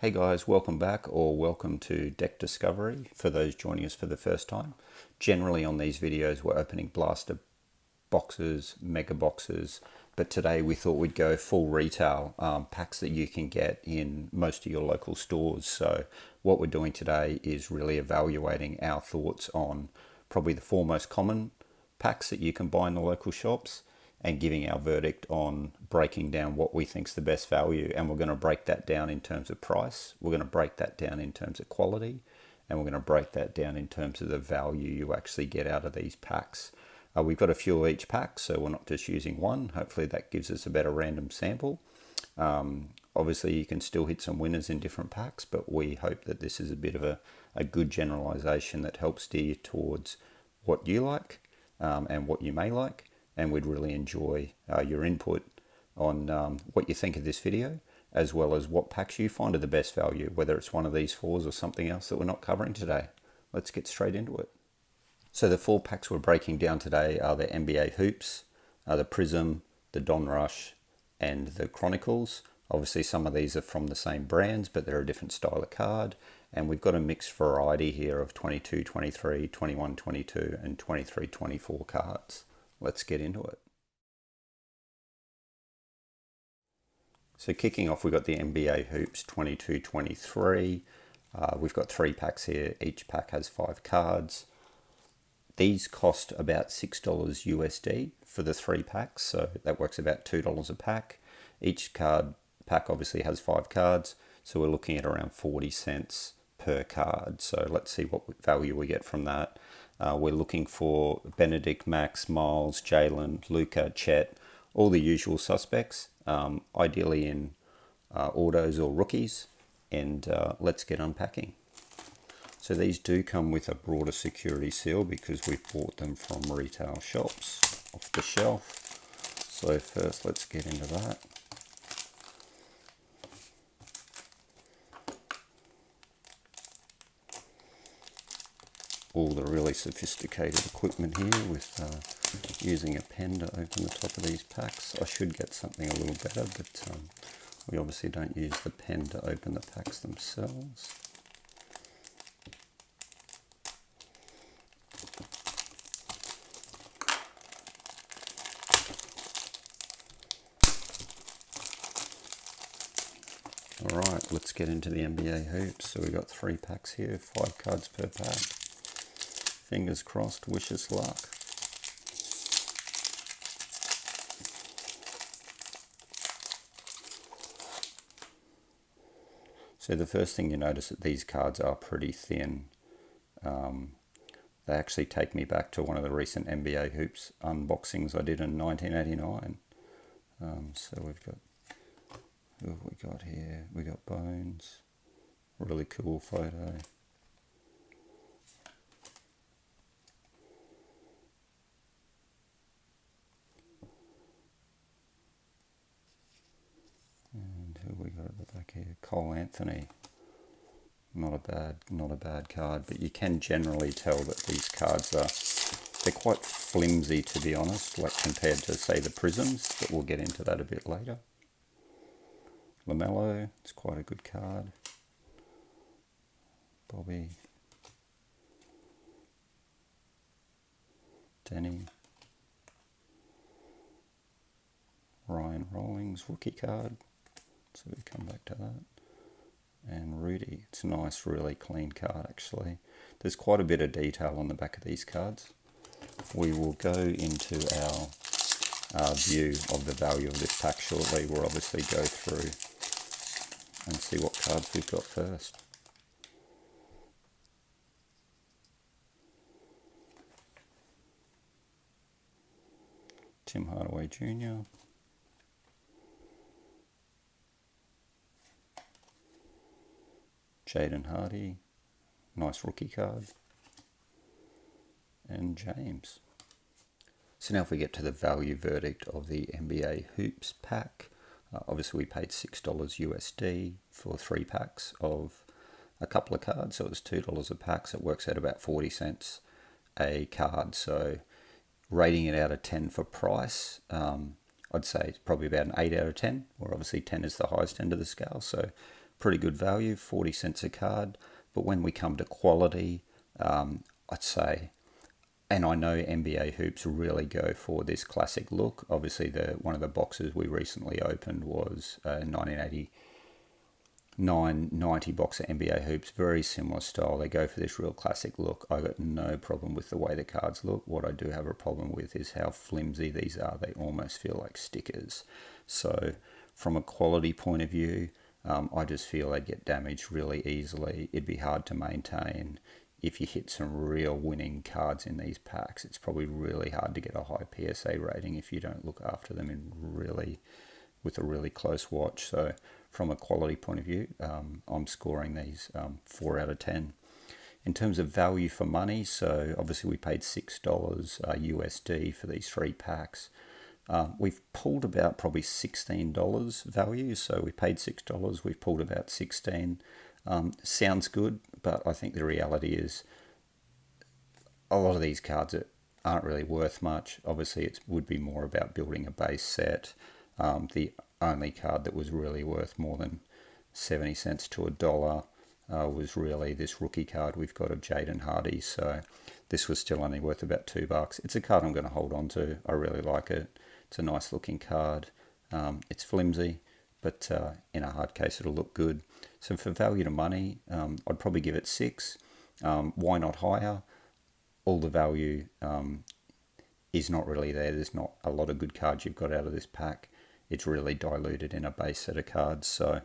Hey guys, welcome back or welcome to Deck Discovery for those joining us for the first time. Generally on these videos we're opening blaster boxes, mega boxes, but today we thought we'd go full retail, packs that you can get in most of your local stores. So what we're doing today is really evaluating our thoughts on probably the four most common packs that you can buy in the local shops and giving our verdict on breaking down what we think is the best value. And we're going to break that down in terms of price, we're going to break that down in terms of quality, and we're going to break that down in terms of the value you actually get out of these packs. We've got a few of each pack, so we're not just using one. Hopefully that gives us a better random sample. Obviously you can still hit some winners in different packs, but we hope that this is a bit of a good generalization that helps steer you towards what you like and what you may like. And we'd really enjoy your input on what you think of this video, as well as what packs you find are the best value, whether it's one of these fours or something else that we're not covering today. Let's get straight into it. So the four packs we're breaking down today are the NBA Hoops, the Prizm, the DonRuss, and the Chronicles. Obviously some of these are from the same brands, but they're a different style of card. And we've got a mixed variety here of 22, 23, 21, 22, and 23, 24 cards. Let's get into it. So kicking off, we've got the NBA Hoops 22-23. We've got three packs here. Each pack has 5 cards. These cost about $6 USD for the 3 packs, so that works about $2 a pack. Each card pack obviously has 5 cards, so we're looking at around 40 cents per card. So let's see what value we get from that. We're looking for Benedict, Max, Miles, Jalen, Luka, Chet, all the usual suspects, ideally in autos or rookies, and let's get unpacking. So these do come with a broader security seal because we've bought them from retail shops off the shelf. So first let's get into that. All the really sophisticated equipment here with using a pen to open the top of these packs. I should get something a little better, but we obviously don't use the pen to open the packs themselves. Alright, let's get into the NBA Hoops. So we've got 3 packs here, 5 cards per pack. Fingers crossed, wish us luck. So the first thing you notice that these cards are pretty thin. They actually take me back to one of the recent NBA Hoops unboxings I did in 1989. So we've got, who have we got here? We got Bones, really cool photo. And who we got at the back here? Cole Anthony. Not a bad card, but you can generally tell that these cards they're quite flimsy, to be honest, like compared to say the Prizms, but we'll get into that a bit later. LaMelo, it's quite a good card. Bobby. Denny. Ryan Rawlings, rookie card. So we come back to that. And Rudy, it's a nice, really clean card actually. There's quite a bit of detail on the back of these cards. We will go into our view of the value of this pack shortly. We'll obviously go through and see what cards we've got first. Tim Hardaway Jr. Jaden Hardy, nice rookie card, and James. So now if we get to the value verdict of the NBA Hoops pack, obviously we paid $6 USD for 3 packs of a couple of cards, so it was $2 a pack, so it works out about 40 cents a card. So rating it out of 10 for price, I'd say it's probably about an 8 out of 10, where obviously 10 is the highest end of the scale, so pretty good value, 40 cents a card. But when we come to quality, I'd say, and I know NBA Hoops really go for this classic look. Obviously, one of the boxes we recently opened was 1989-90 box of NBA Hoops, very similar style. They go for this real classic look. I got no problem with the way the cards look. What I do have a problem with is how flimsy these are. They almost feel like stickers. So from a quality point of view, I just feel they'd get damaged really easily. It'd be hard to maintain. If you hit some real winning cards in these packs, it's probably really hard to get a high PSA rating if you don't look after them with a really close watch. So from a quality point of view, I'm scoring these 4 out of 10. In terms of value for money, so obviously we paid $6 USD for these 3 packs. We've pulled about probably $16 value, so we paid $6, we've pulled about $16. Sounds good, but I think the reality is a lot of these cards aren't really worth much. Obviously, it would be more about building a base set. The only card that was really worth more than 70 cents to $1 was really this rookie card we've got of Jaden Hardy. So this was still only worth about $2. It's a card I'm going to hold on to. I really like it. It's a nice looking card. It's flimsy, but in a hard case it'll look good. So for value to money, I'd probably give it 6. Why not higher? All the value is not really there. There's not a lot of good cards you've got out of this pack. It's really diluted in a base set of cards. So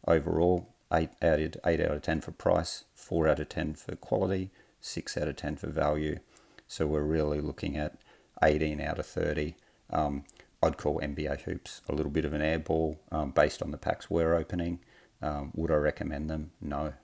overall, 8 out of 10 for price, 4 out of 10 for quality, 6 out of 10 for value. So we're really looking at 18 out of 30. I'd call NBA Hoops a little bit of an airball based on the packs we're opening. Would I recommend them? No.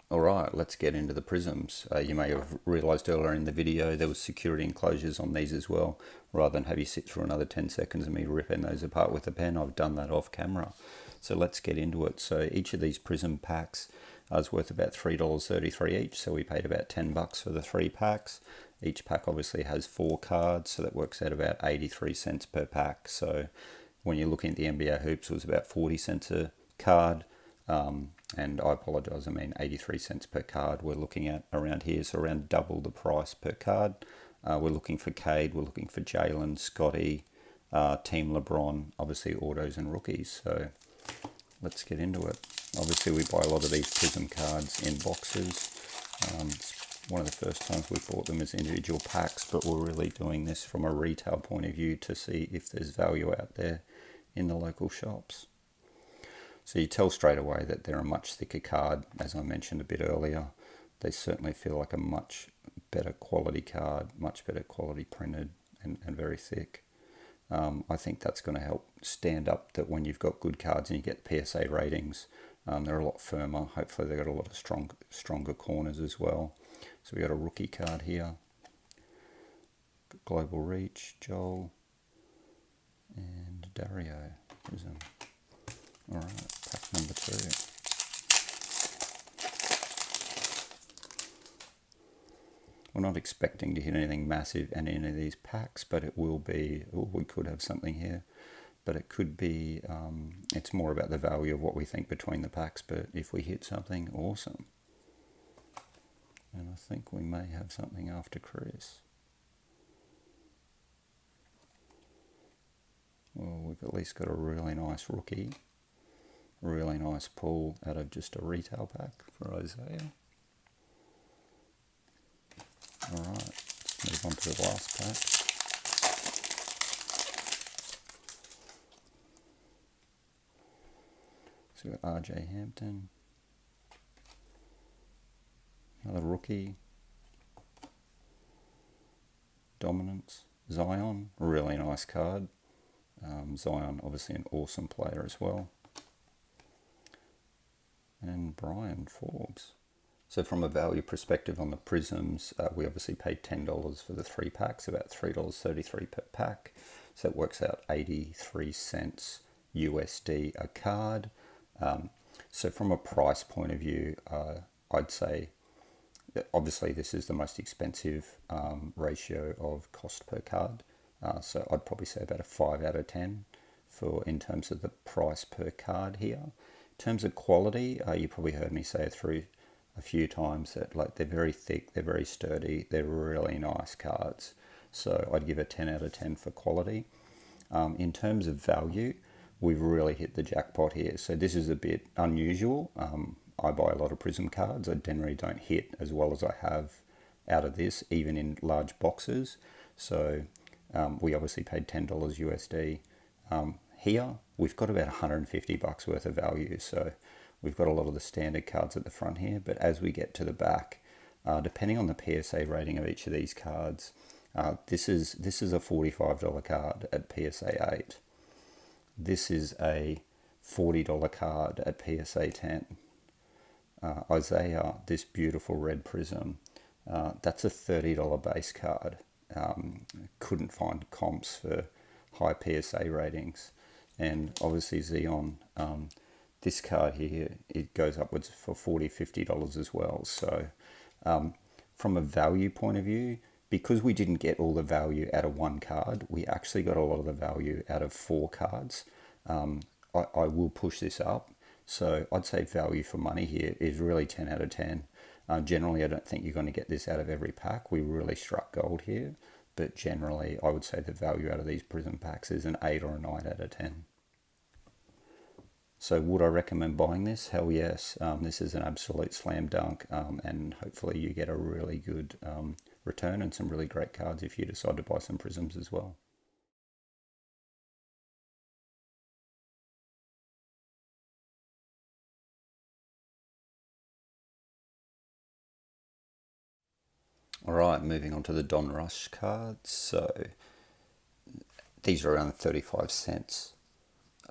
Alright, let's get into the prisms. You may have realised earlier in the video there was security enclosures on these as well. Rather than have you sit through another 10 seconds of me ripping those apart with a pen, I've done that off camera. So let's get into it. So each of these prism packs is worth about $3.33 each, so we paid about $10 for the 3 packs. Each pack obviously has 4 cards, so that works out about 83 cents per pack. So when you're looking at the NBA Hoops, it was about 40 cents a card. And I apologise, I mean 83 cents per card we're looking at around here, so around double the price per card. We're looking for Cade, we're looking for Jalen, Scotty, Team LeBron, obviously autos and rookies. So let's get into it. Obviously we buy a lot of these Prism cards in boxes. It's one of the first times we bought them as individual packs, but we're really doing this from a retail point of view to see if there's value out there in the local shops. So you tell straight away that they're a much thicker card, as I mentioned a bit earlier. They certainly feel like a much better quality card, much better quality printed, and very thick. I think that's going to help stand up that when you've got good cards and you get PSA ratings, they're a lot firmer. Hopefully they've got a lot of stronger corners as well. So we got a rookie card here. Global Reach, Joel, and Dario. Prism. Alright, pack number 2. We're not expecting to hit anything massive in any of these packs, but it will be, we could have something here, but it could be, it's more about the value of what we think between the packs, but if we hit something, awesome. And I think we may have something after Chris. Well, we've at least got a really nice rookie. Really nice pull out of just a retail pack for Isaiah. Alright, let's move on to the last pack. So we've got RJ Hampton. Another rookie. Dominance. Zion, really nice card. Zion, obviously an awesome player as well. And Brian Forbes. So from a value perspective on the Prisms, we obviously paid $10 for the 3 packs, about $3.33 per pack. So it works out 83 cents USD a card. So from a price point of view, I'd say Obviously, this is the most expensive ratio of cost per card. So I'd probably say about a 5 out of 10 in terms of the price per card here. In terms of quality, you probably heard me say it through a few times that like they're very thick, they're very sturdy, they're really nice cards. So I'd give a 10 out of 10 for quality. In terms of value, we've really hit the jackpot here. So this is a bit unusual. I buy a lot of Prizm cards. I generally don't hit as well as I have out of this, even in large boxes. So we obviously paid $10 USD. Here, we've got about $150 worth of value. So we've got a lot of the standard cards at the front here. But as we get to the back, depending on the PSA rating of each of these cards, this is a $45 card at PSA 8. This is a $40 card at PSA 10. Isaiah, this beautiful red Prizm, that's a $30 base card. Couldn't find comps for high PSA ratings. And obviously Xeon, this card here, it goes upwards for $40, $50 as well. So from a value point of view, because we didn't get all the value out of one card, we actually got a lot of the value out of 4 cards. I will push this up. So I'd say value for money here is really 10 out of 10. Generally, I don't think you're going to get this out of every pack. We really struck gold here. But generally, I would say the value out of these Prizm packs is an 8 or a 9 out of 10. So would I recommend buying this? Hell yes. This is an absolute slam dunk, and hopefully you get a really good return and some really great cards if you decide to buy some Prizms as well. All right, moving on to the DonRuss cards. So these are around 35 cents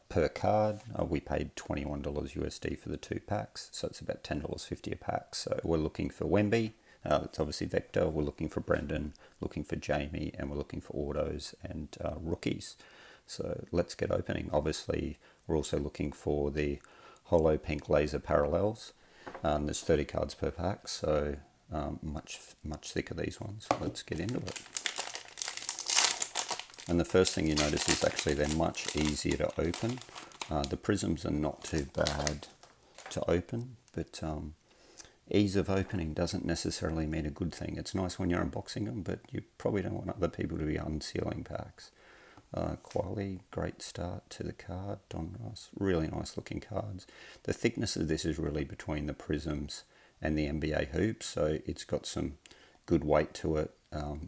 per card. We paid $21 USD for the 2 packs, so it's about $10.50 a pack. So we're looking for Wemby, that's obviously Vector, we're looking for Brendan, looking for Jamie, and we're looking for autos and rookies. So let's get opening. Obviously, we're also looking for the Holo Pink Laser Parallels. There's 30 cards per pack, so much thicker these ones. Let's get into it. And the first thing you notice is actually they're much easier to open. The Prizms are not too bad to open, but ease of opening doesn't necessarily mean a good thing. It's nice when you're unboxing them, but you probably don't want other people to be unsealing packs. Quali, great start to the card. DonRuss, really nice looking cards. The thickness of this is really between the Prizms and the NBA hoops, so it's got some good weight to it.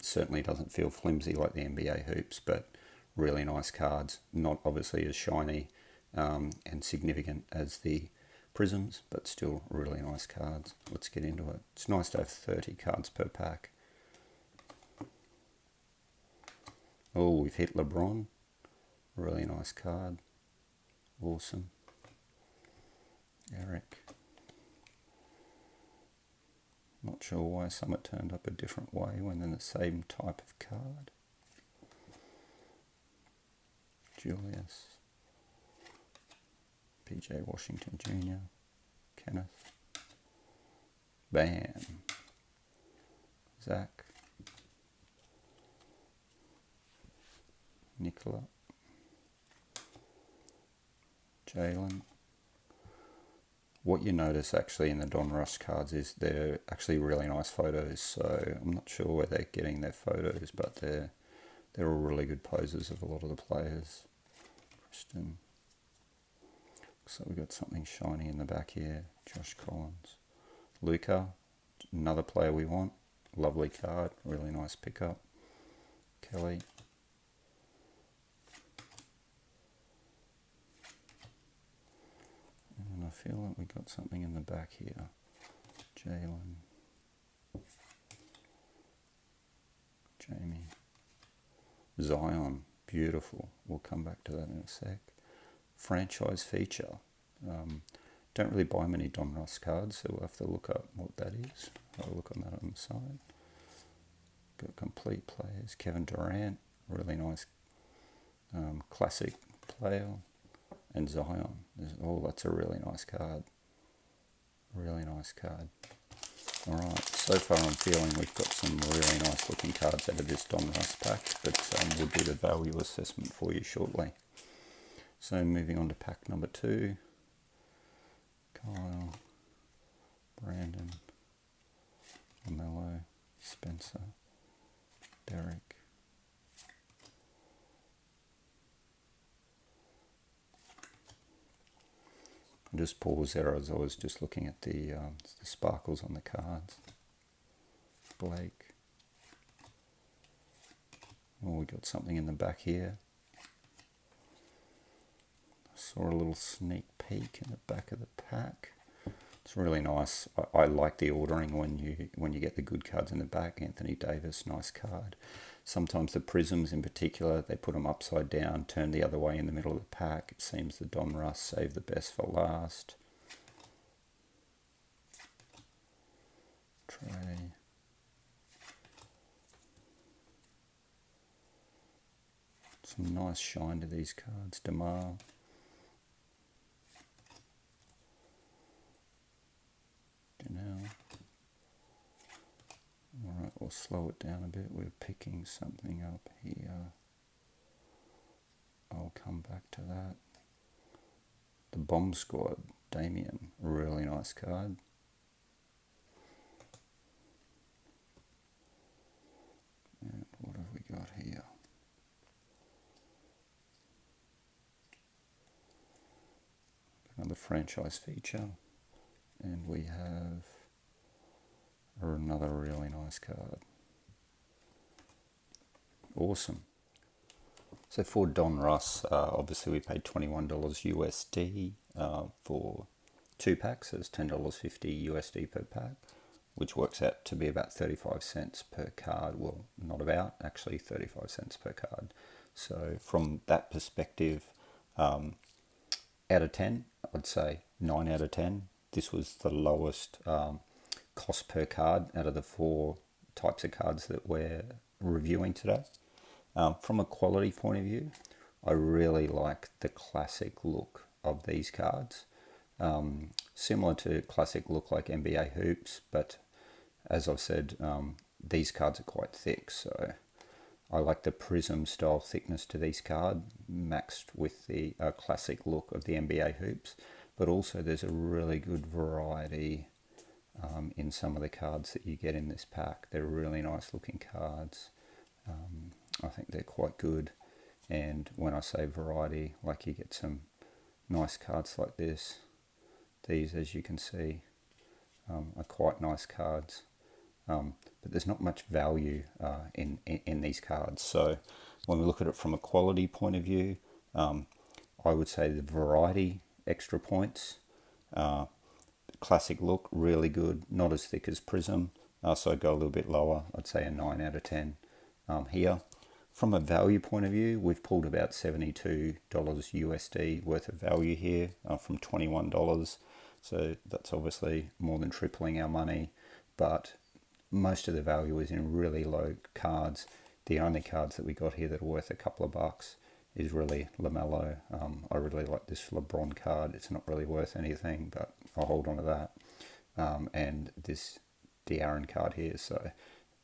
Certainly doesn't feel flimsy like the NBA hoops, but really nice cards. Not obviously as shiny and significant as the Prizms, but still really nice cards. Let's get into it. It's nice to have 30 cards per pack. Oh, we've hit LeBron. Really nice card. Awesome. Eric. Not sure why some are turned up a different way when they're the same type of card. Julius. PJ Washington Jr. Kenneth. Bam. Zach. Nicola. Jalen. What you notice actually in the DonRuss cards is they're actually really nice photos, so I'm not sure where they're getting their photos, but they're all really good poses of a lot of the players. Kristen. Looks like we've got something shiny in the back here. Josh Collins. Luca, another player we want. Lovely card, really nice pickup. Kelly. And I feel like we got something in the back here. Jalen. Jamie. Zion. Beautiful. We'll come back to that in a sec. Franchise feature. Don't really buy many DonRuss cards, so we'll have to look up what that is. I'll look on that on the side. Got complete players. Kevin Durant. Really nice classic player. And Zion. Oh, that's a really nice card. Really nice card. Alright, so far I'm feeling we've got some really nice looking cards out of this DonRuss pack, but we'll do the value assessment for you shortly. So moving on to pack number 2. Kyle, Brandon, Mello, Spencer, Derek. I just paused there as I was just looking at the sparkles on the cards. Blake. Oh, we got something in the back here. I saw a little sneak peek in the back of the pack. It's really nice. I like the ordering when you get the good cards in the back. Anthony Davis, nice card. Sometimes the Prizms in particular, they put them upside down, turn the other way in the middle of the pack. It seems the DonRuss saved the best for last. Trey. Some nice shine to these cards. DeMar. Janelle. Alright, we'll slow it down a bit. We're picking something up here. I'll come back to that. The Bomb Squad, Damien, really nice card. And what have we got here? Another franchise feature. And we have another really nice card. Awesome. So for DonRuss, obviously we paid $21 USD for 2 packs. So it's $10.50 USD per pack, which works out to be about 35 cents per card. Well, not about, actually 35 cents per card. So from that perspective, out of 10, I'd say 9 out of 10. This was the lowest cost per card out of the 4 types of cards that we're reviewing today. From a quality point of view, I really like the classic look of these cards. Similar to classic look like NBA Hoops, but as I've said, these cards are quite thick, so I like the Prizm style thickness to these cards, maxed with the classic look of the NBA Hoops, but also there's a really good variety in some of the cards that you get in this pack. They're really nice looking cards. I think they're quite good, and when I say variety, like you get some nice cards like this. These, as you can see, are quite nice cards, but there's not much value in these cards. So when we look at it from a quality point of view, I would say the variety, extra points. Classic look, really good, not as thick as Prizm, so I'd go a little bit lower. I'd say a 9 out of 10 here. From a value point of view, we've pulled about $72 USD worth of value here from $21. So that's obviously more than tripling our money, but most of the value is in really low cards. The only cards that we got here that are worth a couple of bucks is really LaMelo. I really like this LeBron card. It's not really worth anything, but I'll hold on to that. And this De'Aaron card here. So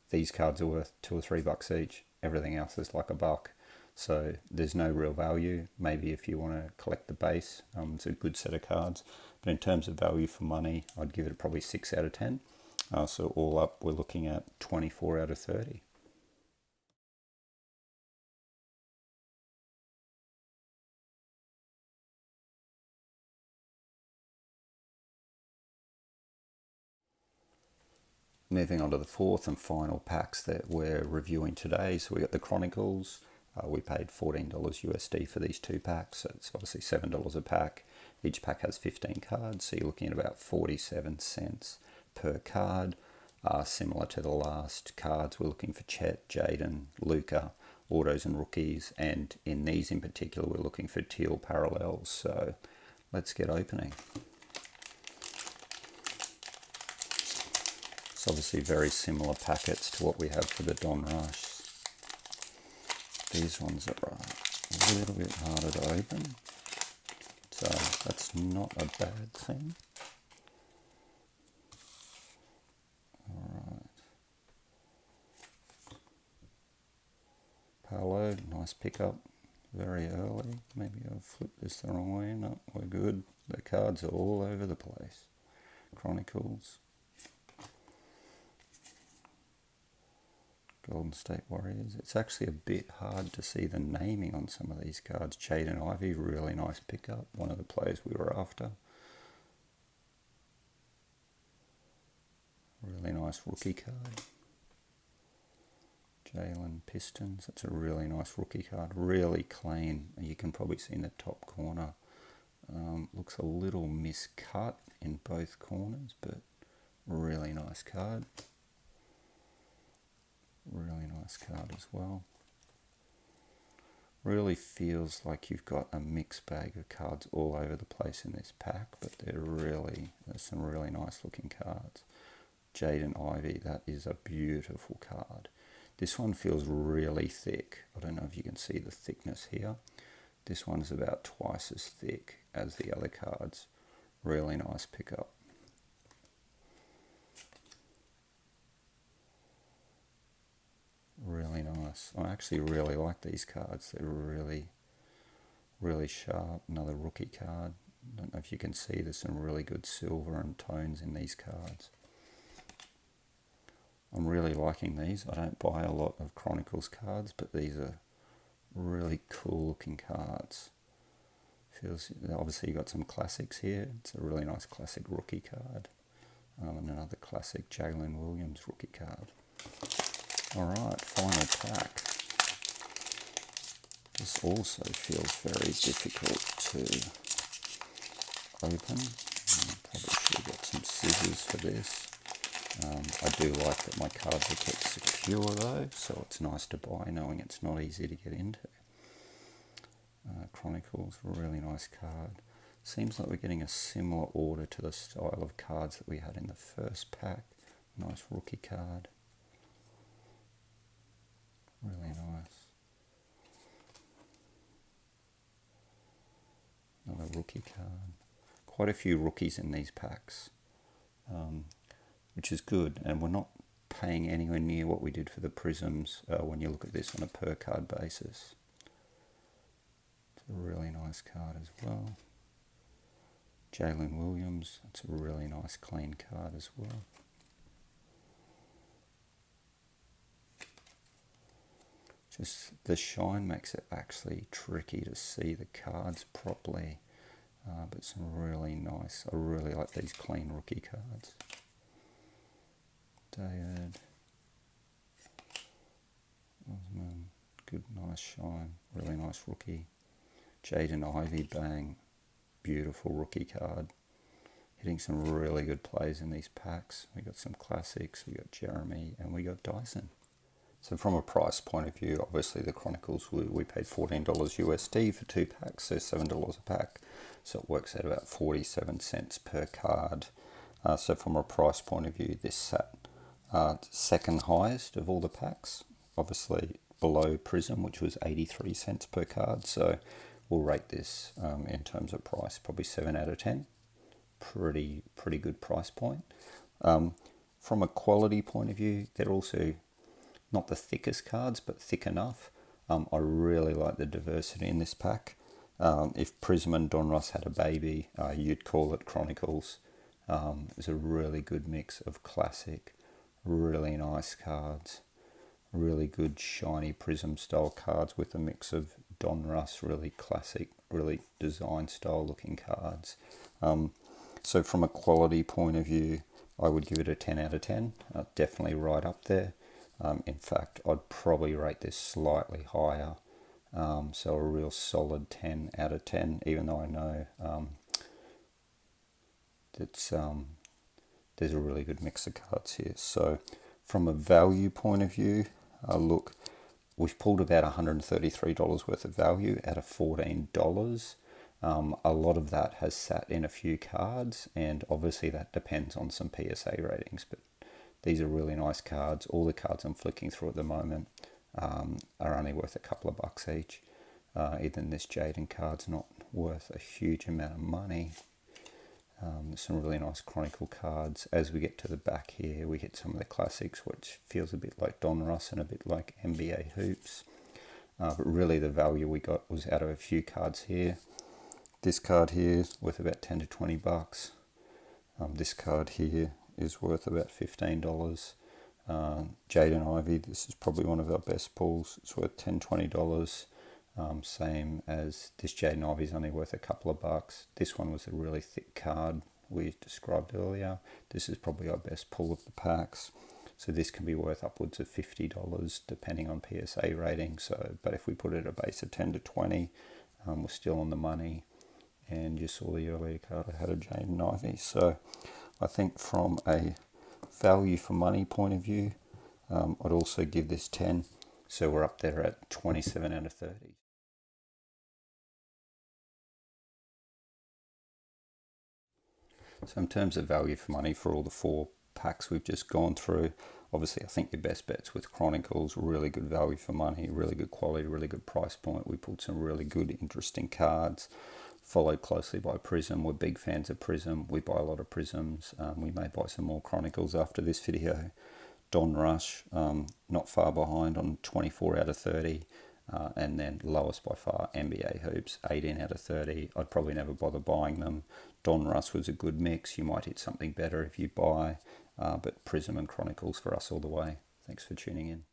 these cards are worth $2 or $3 each. Everything else is like a buck. So there's no real value. Maybe if you want to collect the base, it's a good set of cards. But in terms of value for money, I'd give it probably 6 out of 10. So all up, we're looking at 24 out of 30. Moving on to the 4th and final packs that we're reviewing today. So we got the Chronicles. We paid $14 USD for these 2 packs. So it's obviously $7 a pack. Each pack has 15 cards, so you're looking at about 47 cents per card. Similar to the last cards, we're looking for Chet, Jaden, Luka, autos and rookies, and in these in particular, we're looking for teal parallels. So let's get opening. It's obviously very similar packets to what we have for the DonRuss. These ones are a little bit harder to open, so that's not a bad thing. nice pickup very early. Maybe I've flipped this the wrong way. No, we're good. The cards are all over the place. Chronicles. Golden State Warriors. It's actually a bit hard to see the naming on some of these cards. Jaden Ivey, really nice pickup. One of the players we were after. Really nice rookie card. Jalen Pistons. That's a really nice rookie card. Really clean. You can probably see in the top corner. Looks a little miscut in both corners, but really nice card. Really nice card as well. Really feels like you've got a mixed bag of cards all over the place in this pack, but there's some really nice looking cards. Jaden Ivey, that is a beautiful card. This one feels really thick. I don't know if you can see the thickness here. This one's about twice as thick as the other cards. Really nice pickup. Really nice. I actually really like these cards. They're really sharp. Another rookie card. I don't know if you can see, there's some really good silver and tones in these cards. I'm really liking these. I don't buy a lot of Chronicles cards, but these are really cool looking cards. Obviously you got some classics here. It's a really nice classic rookie card. And another classic Jalen Williams rookie card. Alright, final pack. This also feels very difficult to open. Probably should have got some scissors for this. I do like that my cards are kept secure though, so it's nice to buy knowing it's not easy to get into. Chronicles, really nice card. Seems like we're getting a similar order to the style of cards that we had in the first pack. Nice rookie card. Really nice. Another rookie card. Quite a few rookies in these packs, which is good. And we're not paying anywhere near what we did for the Prizms when you look at this on a per card basis. It's a really nice card as well. Jalen Williams, that's a really nice clean card as well. Just the shine makes it actually tricky to see the cards properly, but some really nice. I really like these clean rookie cards. David Osman, good, nice shine, really nice rookie. Jaden Ivey, bang, beautiful rookie card. Hitting some really good plays in these packs. We got some classics, we got Jeremy, and we got Dyson. So from a price point of view, obviously the Chronicles, we paid $14 USD for 2 packs, so $7 a pack. So it works out about 47 cents per card. So from a price point of view, this sat second highest of all the packs, obviously below Prizm, which was 83 cents per card. So we'll rate this in terms of price, probably 7 out of 10. Pretty good price point. From a quality point of view, they're also not the thickest cards, but thick enough. I really like the diversity in this pack. If Prizm and DonRuss had a baby, you'd call it Chronicles. It's a really good mix of classic, really nice cards, really good shiny Prizm style cards with a mix of DonRuss, really classic, really design style looking cards. So from a quality point of view, I would give it a 10 out of 10, definitely right up there. In fact, I'd probably rate this slightly higher, so a real solid 10 out of 10, even though I know there's a really good mix of cards here. So from a value point of view, look, we've pulled about $133 worth of value out of $14. A lot of that has sat in a few cards, and obviously that depends on some PSA ratings, but these are really nice cards. All the cards I'm flicking through at the moment are only worth a couple of bucks each. Even this Jaden card's not worth a huge amount of money. There's some really nice Chronicle cards. As we get to the back here, we hit some of the classics, which feels a bit like DonRuss and a bit like NBA Hoops. but really the value we got was out of a few cards here. This card here is worth about 10 to 20 bucks. This card here is worth about $15. Jade and Ivy, this is probably one of our best pulls. It's worth $10, $20. Same as this Jade and Ivy is only worth a couple of bucks. This one was a really thick card we described earlier. This is probably our best pull of the packs. So this can be worth upwards of $50 depending on PSA rating. So, but if we put it at a base of 10 to 20, we're still on the money. And you saw the earlier card I had a Jade and Ivy. So I think from a value for money point of view, I'd also give this 10. So we're up there at 27 out of 30. So in terms of value for money for all the 4 packs we've just gone through, obviously I think your best bet's with Chronicles, really good value for money, really good quality, really good price point. We pulled some really good, interesting cards, followed closely by Prizm. We're big fans of Prizm. We buy a lot of Prizms. We may buy some more Chronicles after this video. DonRuss, not far behind on 24 out of 30. And then lowest by far, NBA Hoops, 18 out of 30. I'd probably never bother buying them. DonRuss was a good mix. You might hit something better if you buy. But Prizm and Chronicles for us all the way. Thanks for tuning in.